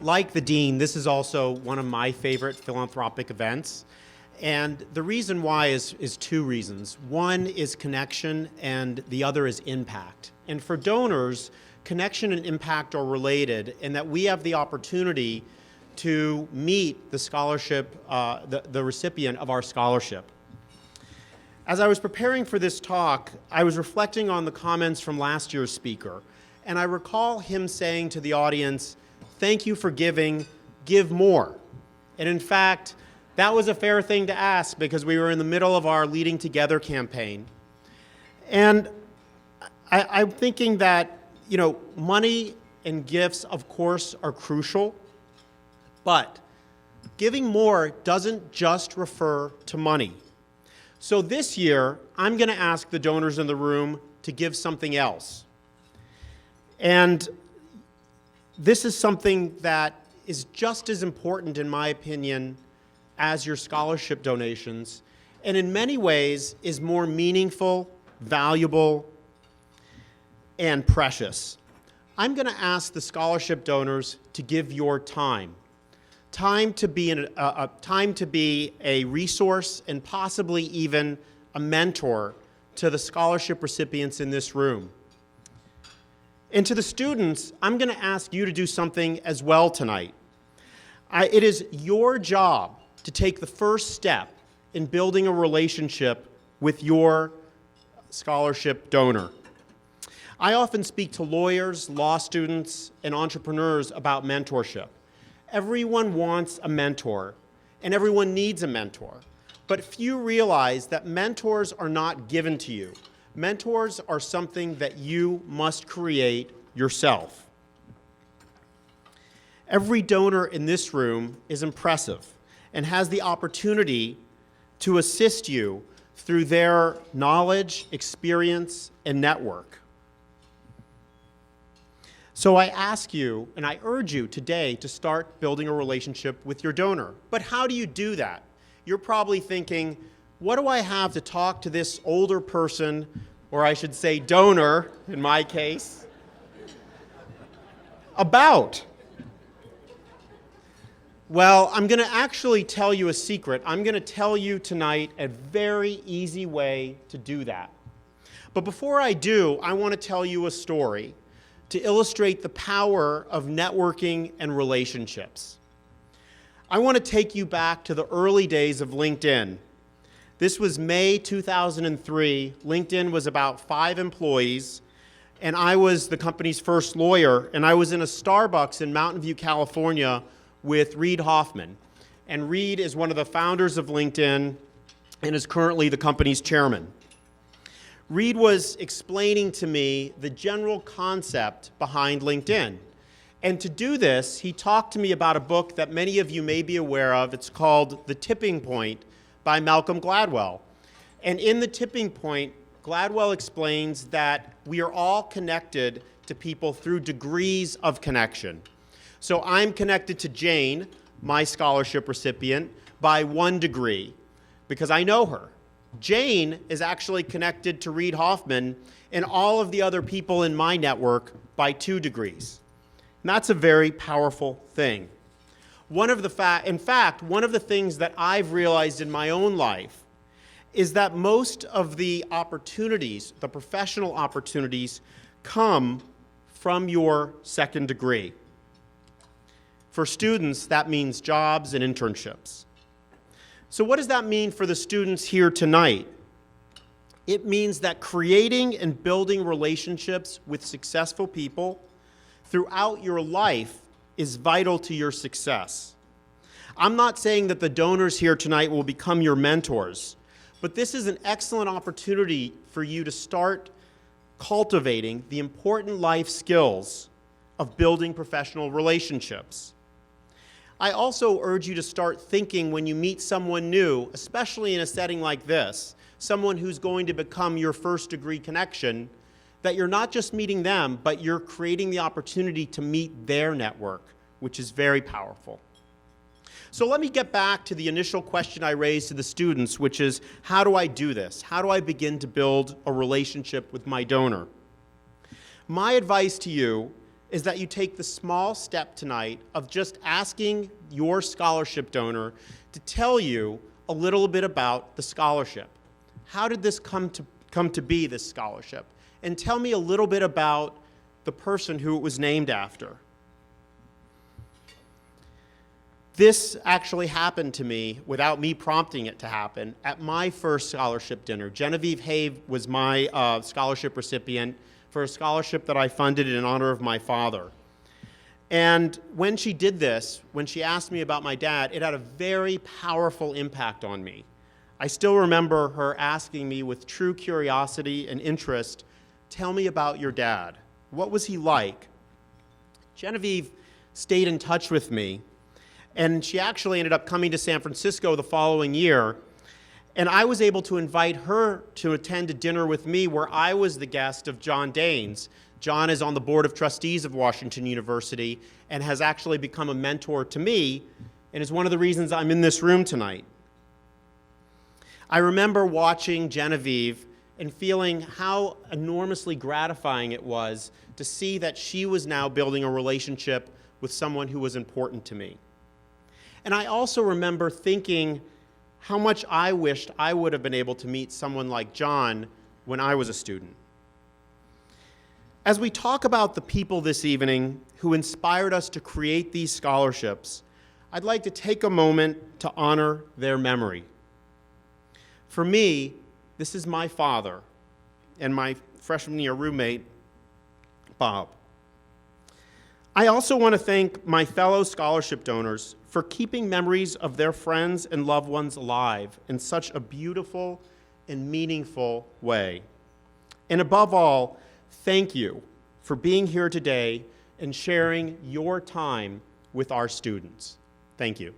Like the Dean, this is also one of my favorite philanthropic events. And the reason why is two reasons. One is connection, and the other is impact. And for donors, connection and impact are related in that we have the opportunity to meet the scholarship, the recipient of our scholarship. As I was preparing for this talk, I was reflecting on the comments from last year's speaker, and I recall him saying to the audience, "Thank you for giving, give more." And in fact, that was a fair thing to ask because we were in the middle of our Leading Together campaign. And I'm thinking that, money and gifts, of course, are crucial, but giving more doesn't just refer to money. So this year, I'm going to ask the donors in the room to give something else. And this is something that is just as important, in my opinion, as your scholarship donations, and in many ways is more meaningful, valuable, and precious. I'm going to ask the scholarship donors to give your time. Time to be a resource and possibly even a mentor to the scholarship recipients in this room. And to the students, I'm going to ask you to do something as well tonight. It is your job to take the first step in building a relationship with your scholarship donor. I often speak to lawyers, law students, and entrepreneurs about mentorship. Everyone wants a mentor, and everyone needs a mentor. But few realize that mentors are not given to you. Mentors are something that you must create yourself. Every donor in this room is impressive and has the opportunity to assist you through their knowledge, experience, and network. So I ask you, and I urge you today to start building a relationship with your donor. But how do you do that? You're probably thinking, what do I have to talk to this older person, or I should say donor, in my case, about? Well, I'm going to actually tell you a secret. I'm going to tell you tonight a very easy way to do that. But before I do, I want to tell you a story to illustrate the power of networking and relationships. I want to take you back to the early days of LinkedIn. This was May 2003. LinkedIn was about 5 employees, and I was the company's first lawyer, and I was in a Starbucks in Mountain View, California with Reid Hoffman. And Reid is one of the founders of LinkedIn and is currently the company's chairman. Reid was explaining to me the general concept behind LinkedIn. And to do this, he talked to me about a book that many of you may be aware of. It's called The Tipping Point by Malcolm Gladwell. And in The Tipping Point, Gladwell explains that we are all connected to people through degrees of connection. So I'm connected to Jane, my scholarship recipient, by 1 degree because I know her. Jane is actually connected to Reid Hoffman and all of the other people in my network by 2 degrees. And that's a very powerful thing. In fact, one of the things that I've realized in my own life is that most of the opportunities, the professional opportunities, come from your 2nd degree. For students, that means jobs and internships. So what does that mean for the students here tonight? It means that creating and building relationships with successful people throughout your life is vital to your success. I'm not saying that the donors here tonight will become your mentors, but this is an excellent opportunity for you to start cultivating the important life skills of building professional relationships. I also urge you to start thinking when you meet someone new, especially in a setting like this, someone who's going to become your 1st degree connection, that you're not just meeting them, but you're creating the opportunity to meet their network, which is very powerful. So let me get back to the initial question I raised to the students, which is, how do I do this? How do I begin to build a relationship with my donor? My advice to you is that you take the small step tonight of just asking your scholarship donor to tell you a little bit about the scholarship. How did this come to be, this scholarship? And tell me a little bit about the person who it was named after. This actually happened to me without me prompting it to happen at my first scholarship dinner. Genevieve Have was my scholarship recipient for a scholarship that I funded in honor of my father. And when she did this, when she asked me about my dad, it had a very powerful impact on me. I still remember her asking me with true curiosity and interest, "Tell me about your dad. What was he like?" Genevieve stayed in touch with me, and she actually ended up coming to San Francisco the following year, and I was able to invite her to attend a dinner with me where I was the guest of John Daines. John is on the board of trustees of Washington University and has actually become a mentor to me and is one of the reasons I'm in this room tonight. I remember watching Genevieve and feeling how enormously gratifying it was to see that she was now building a relationship with someone who was important to me. And I also remember thinking how much I wished I would have been able to meet someone like John when I was a student. As we talk about the people this evening who inspired us to create these scholarships, I'd like to take a moment to honor their memory. For me, this is my father and my freshman year roommate, Bob. I also want to thank my fellow scholarship donors for keeping memories of their friends and loved ones alive in such a beautiful and meaningful way. And above all, thank you for being here today and sharing your time with our students. Thank you.